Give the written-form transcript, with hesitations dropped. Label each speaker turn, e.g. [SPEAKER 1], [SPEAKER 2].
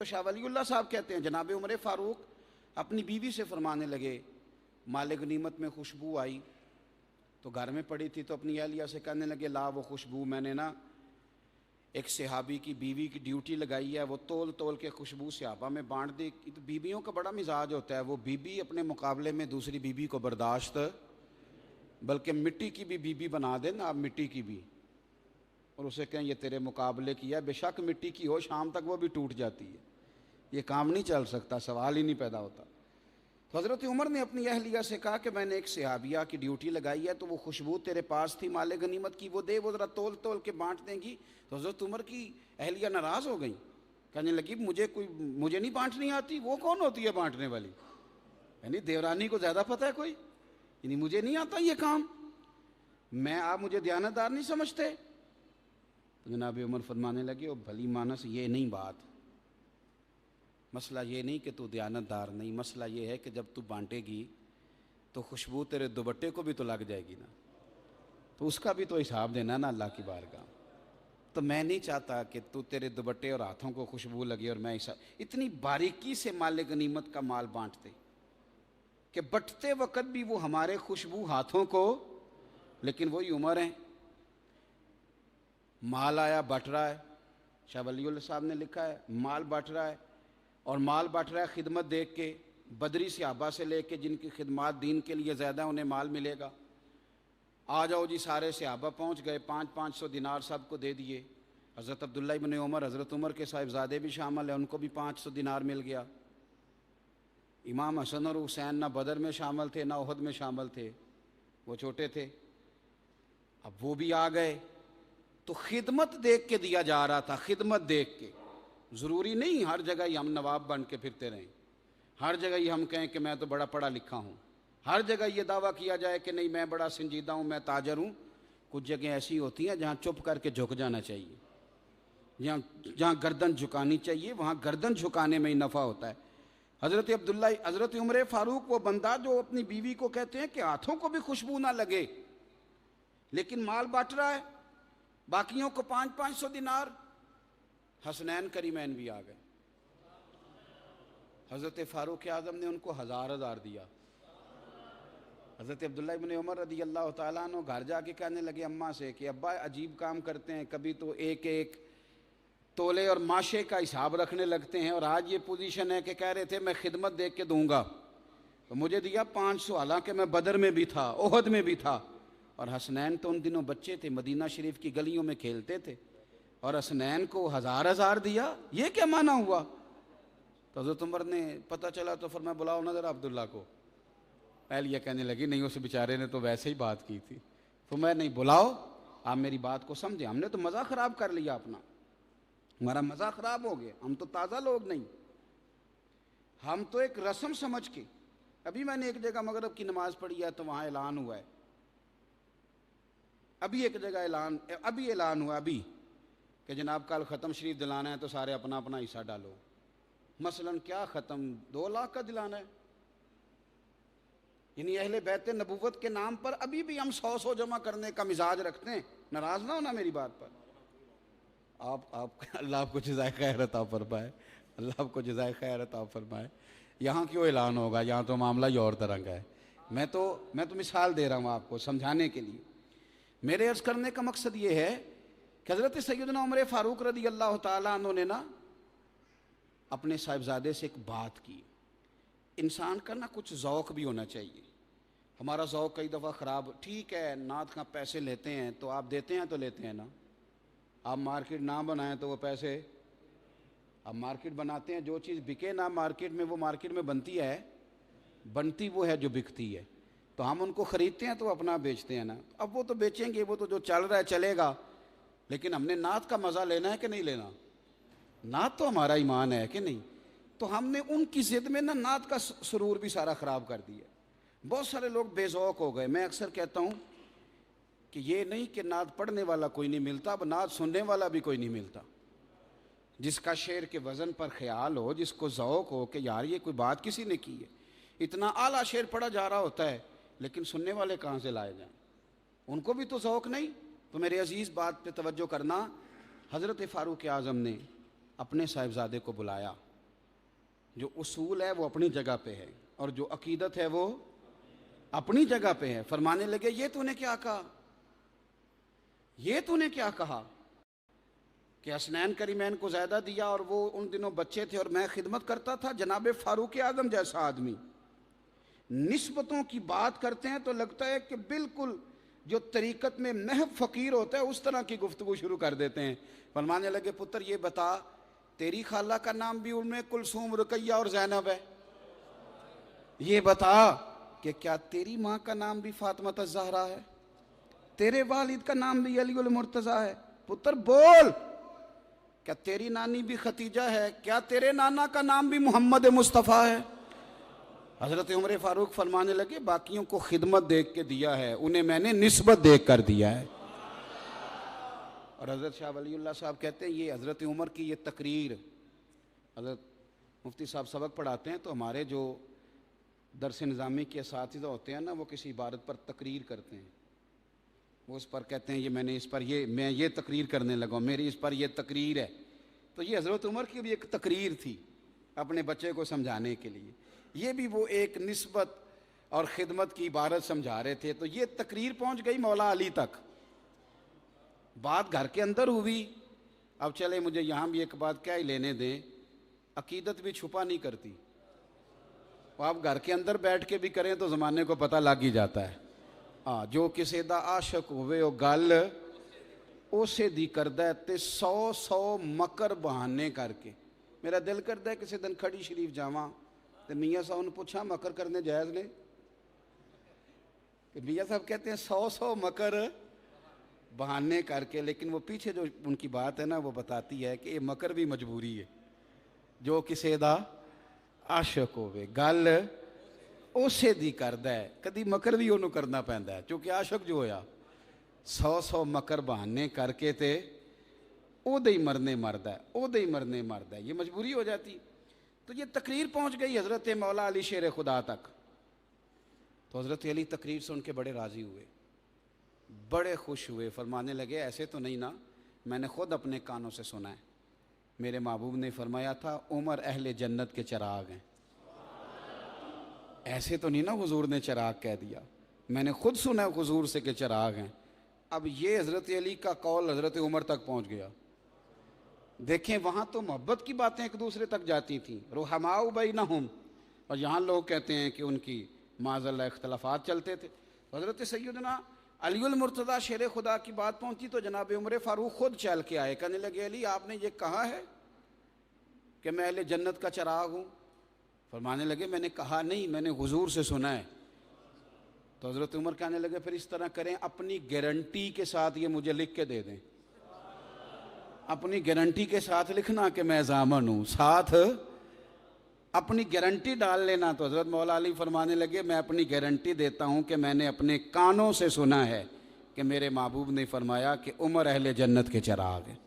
[SPEAKER 1] तो शाह वलीउल्लाह साहब कहते हैं जनाब उमर फ़ारूक अपनी बीवी से फरमाने लगे, माल गनीमत में खुशबू आई तो घर में पड़ी थी, तो अपनी अहलिया से कहने लगे ला वो खुशबू मैंने ना एक सहाबी की बीवी की ड्यूटी लगाई है, वो तोल तोल के खुशबू सहाबा में बांट दी। तो बीवियों का बड़ा मिजाज होता है, वो बीबी अपने मुकाबले में दूसरी बीबी को बर्दाश्त, बल्कि मिट्टी की भी बीबी बना दे ना, आप मिट्टी की भी, और उसे कहें ये तेरे मुकाबले की है, बेशक मिट्टी की हो, शाम तक वो भी टूट जाती है। ये काम नहीं चल सकता, सवाल ही नहीं पैदा होता। तो हज़रत उमर ने अपनी अहलिया से कहा कि मैंने एक सहाबिया की ड्यूटी लगाई है, तो वो खुशबू तेरे पास थी माले गनीमत की, वो दे, वो ज़रा तोल तोल के बांट देंगी। तो हज़रत उमर की अहलिया नाराज़ हो गई, कहने लगी मुझे नहीं बांटनी आती। वो कौन होती है बांटने वाली? यानी देवरानी को ज़्यादा पता है कोई, यानी मुझे नहीं आता ये काम, आप मुझे दयानतदार नहीं समझते? तो जनाब उमर फरमाने लगे, ओ भली मानस, ये नहीं बात, मसला ये नहीं कि तू दयानतदार नहीं, मसला ये है कि जब तू बांटेगी तो खुशबू तेरे दुपट्टे को भी तो लग जाएगी ना, तो उसका भी तो हिसाब देना ना अल्लाह की बारगाह। तो मैं नहीं चाहता कि तू तेरे दुपट्टे और हाथों को खुशबू लगे और मैं इतनी बारीकी से माल गनीमत का माल बांटते कि बंटते वक्त भी वो हमारे खुशबू हाथों को, लेकिन वही उम्र है, माल आया बट रहा है। शाह वलीउल्लाह साहब ने लिखा है माल बट रहा है, और माल बट रहा है खिदमत देख के, बदरी सहाबा से लेके जिनकी खिदमत दीन के लिए ज़्यादा उन्हें माल मिलेगा। आ जाओ जी, सारे सहाबा पहुँच गए, 500-500 दिनार सबको दे दिए। हज़रत अब्दुल्ला इब्न उमर, हज़रत उमर के साहिबजादे भी शामिल हैं, उनको भी 500 दिनार मिल गया। इमाम हसन और हुसैन ना बदर में शामिल थे ना उहद में शामिल थे, वो छोटे थे, अब वो भी आ गए। तो खिदमत देख के दिया जा रहा था, खिदमत देख के। ज़रूरी नहीं हर जगह ही हम नवाब बन के फिरते रहें, हर जगह ही हम कहें कि मैं तो बड़ा पढ़ा लिखा हूँ, हर जगह ये दावा किया जाए कि नहीं मैं बड़ा संजीदा हूँ, मैं ताजर हूँ। कुछ जगह ऐसी होती हैं जहाँ चुप करके झुक जाना चाहिए, जहाँ गर्दन झुकानी चाहिए वहाँ गर्दन झुकाने में ही नफ़ा होता है। हज़रत उमर फ़ारूक वो बंदा जो अपनी बीवी को कहते हैं कि हाथों को भी खुशबू ना लगे, लेकिन माल बांट रहा है, बाकियों को 500-500 दिनार। हसनैन करीमैन भी आ गए, हज़रत फ़ारूक आज़म ने उनको 1000 दिया। हज़रत अब्दुल्ला इब्न उमर रज़ी अल्लाह तआला अन्हु घर जाके कहने लगे अम्मा से कि अब्बा अजीब काम करते हैं, कभी तो एक एक तोले और माशे का हिसाब रखने लगते हैं, और आज ये पोजीशन है कि कह रहे थे मैं खिदमत देख के दूंगा, तो मुझे दिया 500, हालांकि मैं बदर में भी था, ओहद में भी था। और हसनैन तो उन दिनों बच्चे थे, मदीना शरीफ की गलियों में खेलते थे, और हसनैन को 1000 दिया, ये क्या माना हुआ? तो हज़रत उमर ने पता चला तो फरमाया बुलाओ ना ज़रा अब्दुल्ला को। अहलिया कहने लगी नहीं, उस बेचारे ने तो वैसे ही बात की थी। तो मैं नहीं, बुलाओ, आप मेरी बात को समझे, हमने तो मज़ा ख़राब कर लिया अपना, हमारा मज़ा ख़राब हो गया, हम तो ताज़ा लोग नहीं, हम तो एक रस्म समझ के। अभी मैंने एक जगह मगरिब की नमाज़ पढ़ी है तो वहाँ ऐलान हुआ है, अभी एक जगह ऐलान हुआ अभी कि जनाब कल ख़त्म शरीफ दिलाना है तो सारे अपना अपना हिस्सा डालो। मसलन क्या ख़त्म 2 लाख का दिलाना है, यानी अहले बैत नबूवत के नाम पर अभी भी हम 100 जमा करने का मिजाज रखते हैं। नाराज़ ना होना मेरी बात पर, आप अल्लाह आपको जज़ाए खैर अता फरमाए, अल्लाह आपको जज़ाए खैर अता फरमाए। यहाँ क्यों ऐलान होगा, यहाँ तो मामला ही और तरह का है। मैं तो मिसाल दे रहा हूँ आपको समझाने के लिए। मेरे अर्ज़ करने का मकसद ये है कि हज़रत सैयदना उमर फ़ारूक रज़ी अल्लाह तआला अन्हु ने ना अपने साहिबजादे से एक बात की। इंसान का ना कुछ ज़ौक़ भी होना चाहिए। हमारा ज़ौक़ कई दफ़ा ख़राब, ठीक है नात का पैसे लेते हैं तो आप देते हैं तो लेते हैं ना, आप मार्केट ना बनाएं तो वो पैसे, आप मार्केट बनाते हैं, जो चीज़ बिके ना मार्केट में वो मार्केट में बनती है, बनती वो है जो बिकती है, तो हम उनको ख़रीदते हैं तो अपना बेचते हैं ना। अब वो तो बेचेंगे, वो तो जो चल रहा है चलेगा, लेकिन हमने नात का मज़ा लेना है कि नहीं लेना? नात तो हमारा ईमान है कि नहीं? तो हमने उनकी ज़िद में ना नात का सुरूर भी सारा ख़राब कर दिया। बहुत सारे लोग बेज़ौक़ हो गए। मैं अक्सर कहता हूँ कि ये नहीं कि नात पढ़ने वाला कोई नहीं मिलता, अब नात सुनने वाला भी कोई नहीं मिलता। जिसका शेर के वज़न पर ख्याल हो, जिसको ज़ौक़ हो कि यार ये कोई बात किसी ने की है, इतना आला शेर पढ़ा जा रहा होता है, लेकिन सुनने वाले कहाँ से लाए जाएँ? उनको भी तो ज़ौक़ नहीं। तो मेरे अजीज़ बात पे तवज्जो करना, हज़रत फ़ारूक आज़म ने अपने साहिबजादे को बुलाया जो उसूल है वो अपनी जगह पे है और जो अकीदत है वो अपनी जगह पे है। फरमाने लगे ये तूने क्या कहा, ये तूने क्या कहा कि हसनैन करीमैन को ज़्यादा दिया और वो उन दिनों बच्चे थे और मैं खिदमत करता था। जनाब फारूक आज़म जैसा आदमी निस्बतों की बात करते हैं तो लगता है कि बिल्कुल जो तरीकत में महब फ़कीर होता है उस तरह की गुफ्तगू शुरू कर देते हैं। फरमाने लगे पुत्र ये बता, तेरी खाला का नाम भी उनमें कुलसूम, रुकैया और ज़ैनब है। ये बता कि क्या तेरी माँ का नाम भी फातिमा ज़हरा है, तेरे वालिद का नाम भी अली उल मुर्तज़ा है। पुत्र बोल, क्या तेरी नानी भी खतीजा है, क्या तेरे नाना का नाम भी मोहम्मद मुस्तफ़ा है। हज़रत उमर फ़ारूक फरमाने लगे बाकियों को खिदमत देख के दिया है, उन्हें मैंने निस्बत देख कर दिया है। और हज़रत शाह वलीउल्लाह साहब कहते हैं ये हज़रत उमर की ये तकरीर, हज़रत मुफ्ती साहब सबक पढ़ाते हैं तो हमारे जो दरस निज़ामी के असातिज़ा होते हैं ना, वो किसी इबारत पर तकरीर करते हैं, वो उस पर कहते हैं ये मैंने इस पर मैं ये तकरीर करने लगा, मेरी इस पर ये तकरीर है। तो ये हज़रत उमर की भी एक तकरीर थी अपने बच्चे को समझाने के लिए। ये भी वो एक निस्बत और ख़िदमत की इबारत समझा रहे थे। तो ये तकरीर पहुंच गई मौला अली तक, बात घर के अंदर हुई। अब चले मुझे यहाँ भी एक बात क्या ही लेने दें, अकीदत भी छुपा नहीं करती। आप घर के अंदर बैठ के भी करें तो ज़माने को पता लग ही जाता है। हाँ, जो किसी दा आशक हुए वो गल उसे दी करदा ते 100 मकर बहाने करके। मेरा दिल करता है किसी दिन खड़ी शरीफ जावां तो मियाँ साहब ने पूछा मकर करने जायज़ ने, कि मियाँ साहब कहते हैं 100 मकर बहाने करके, लेकिन वो पीछे जो उनकी बात है ना वो बताती है कि ये मकर भी मजबूरी है। जो किसी दा आशक होवे गल उसे दी करदा है, कभी मकर भी उन्होंने करना पैंदा है, क्योंकि आशक जो होया 100 मकर बहाने करके ते ओदे ही मरने मरदा है, ओदे ही मरने मरदा है, ये मजबूरी हो जाती। तो ये तकरीर पहुंच गई हज़रत मौला अली शेर खुदा तक। तो हज़रत अली तकरीर सुन के बड़े राज़ी हुए, बड़े खुश हुए। फरमाने लगे ऐसे तो नहीं ना, मैंने ख़ुद अपने कानों से सुना है, मेरे महबूब ने फरमाया था उमर अहले जन्नत के चिराग हैं। ऐसे तो नहीं ना हुजूर ने चिराग कह दिया, मैंने खुद सुना है हुजूर से कि चिराग हैं। अब ये हज़रत अली का कौल हज़रत उमर तक पहुंच गया। देखें वहाँ तो मोहब्बत की बातें एक दूसरे तक जाती थी, रुहमाउ बैनहुम, और यहाँ लोग कहते हैं कि उनकी माज़अल्लाह इख्तलाफात चलते थे। हज़रत सैयदना अली उल मुर्तज़ा शेर खुदा की बात पहुँची तो जनाब उमर फ़ारूक खुद चल के आए, कहने लगे अली आपने ये कहा है कि मैं अहले जन्नत का चिराग हूँ। फरमाने लगे मैंने कहा नहीं, मैंने हुजूर से सुना है। तो हज़रत उमर कहने लगे फिर इस तरह करें, अपनी गारंटी के साथ ये मुझे लिख के दे दें, अपनी गारंटी के साथ लिखना कि मैं ज़ामन हूँ, साथ अपनी गारंटी डाल लेना। तो हज़रत मौला अली फरमाने लगे मैं अपनी गारंटी देता हूँ कि मैंने अपने कानों से सुना है कि मेरे महबूब ने फरमाया कि उमर अहले जन्नत के चिराग है।